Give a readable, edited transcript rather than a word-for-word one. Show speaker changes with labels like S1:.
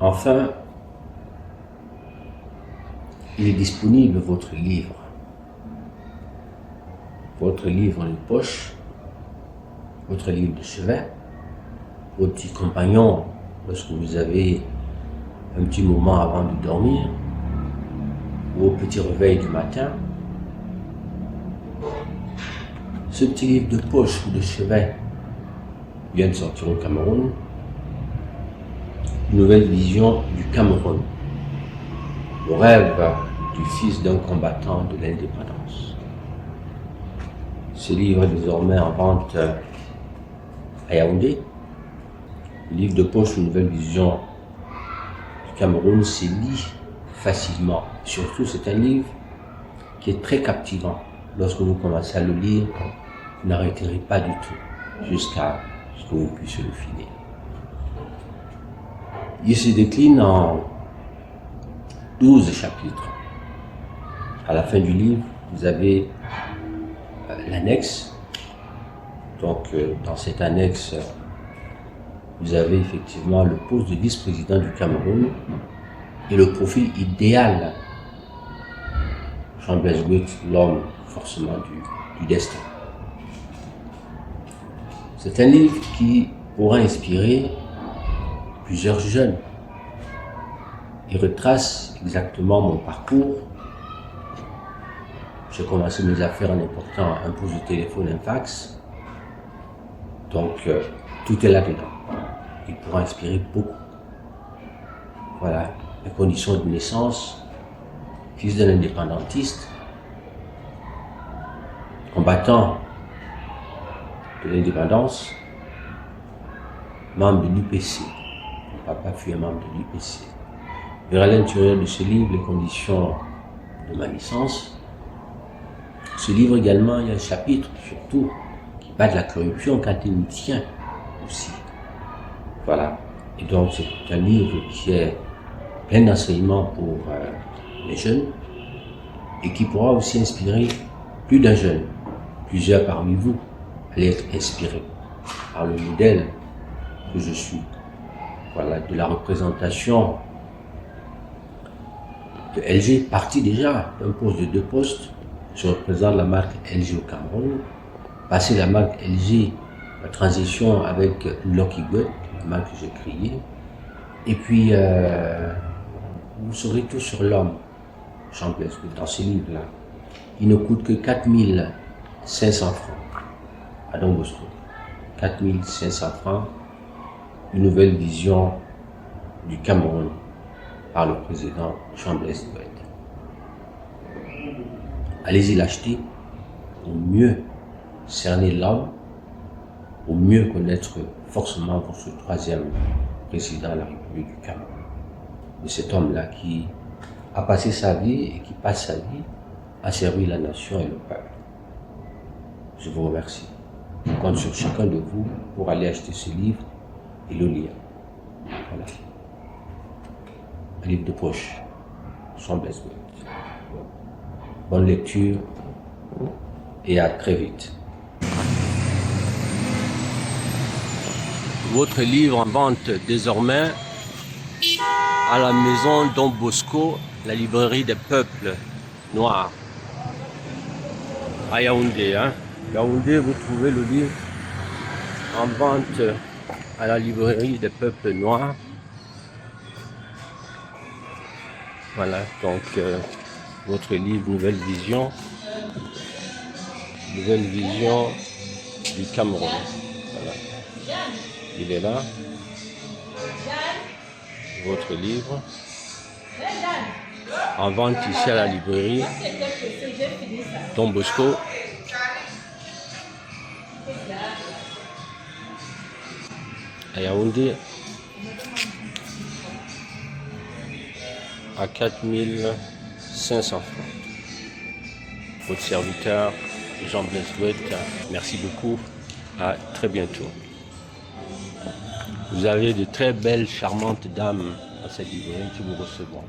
S1: Enfin, il est disponible votre livre de poche, votre livre de chevet, vos petits compagnons lorsque vous avez un petit moment avant de dormir, ou au petit réveil du matin. Ce petit livre de poche ou de chevet vient de sortir au Cameroun. Une nouvelle vision du Cameroun. Le rêve du fils d'un combattant de l'indépendance. Ce livre est désormais en vente à Yaoundé. Le livre de poche, une nouvelle vision du Cameroun, se lit facilement. Surtout, c'est un livre qui est très captivant. Lorsque vous commencez à le lire, vous n'arrêterez pas du tout jusqu'à ce que vous puissiez le finir. Il se décline en 12 chapitres. À la fin du livre, vous avez l'annexe. Donc, dans cette annexe, vous avez effectivement le poste de vice-président du Cameroun et le profil idéal. Jean Blaise Goethe, l'homme forcément du destin. C'est un livre qui pourra inspirer plusieurs jeunes. Il retrace exactement mon parcours. J'ai commencé mes affaires en important un poste de téléphone, un fax. Donc, tout est là-dedans. Il pourra inspirer beaucoup. Voilà, les conditions de naissance, fils d'un indépendantiste, combattant de l'indépendance, membre de l'UPC. Mon papa fut un membre de l'UPC. Vers l'intérieur de ce livre, les conditions de ma naissance. Ce livre également, il y a un chapitre, surtout, qui parle de la corruption quand il nous tient aussi. Voilà. Et donc, c'est un livre qui est plein d'enseignements pour les jeunes et qui pourra aussi inspirer plus d'un jeune. Plusieurs parmi vous allez être inspirés par le modèle que je suis. Voilà, de la représentation de LG, parti déjà d'un poste de 2 postes. Je représente la marque LG au Cameroun. Passer la marque LG, la transition avec Lucky Good, la marque que j'ai créée. Et puis, vous saurez tout sur l'homme, Jean Blaise Goethe, dans ce livre-là. Il ne coûte que 4500 francs à Don Bosco. 4500 francs, une nouvelle vision du Cameroun par le président Jean Blaise Goethe. Allez-y l'acheter pour mieux cerner l'homme, pour mieux connaître forcément votre 3e président de la République du Cameroun. De cet homme-là qui a passé sa vie et qui passe sa vie à servir la nation et le peuple. Je vous remercie. Je compte sur chacun de vous pour aller acheter ce livre et le lire. Voilà. Un livre de poche, Jean Blaise Goethe. Bonne lecture et à très vite. Votre livre en vente désormais à la maison Don Bosco, la librairie des peuples noirs. À Yaoundé, Yaoundé, vous trouvez le livre en vente à la librairie des peuples noirs. Voilà, donc votre livre Nouvelle Vision du Cameroun. Voilà. Il est là. Votre livre en vente ici à la librairie Don Bosco. À Yaoundé à 4500 francs. Votre serviteur Jean Blaise Goethe, merci beaucoup, à très bientôt. Vous avez de très belles, charmantes dames dans cette librairie qui vous recevront.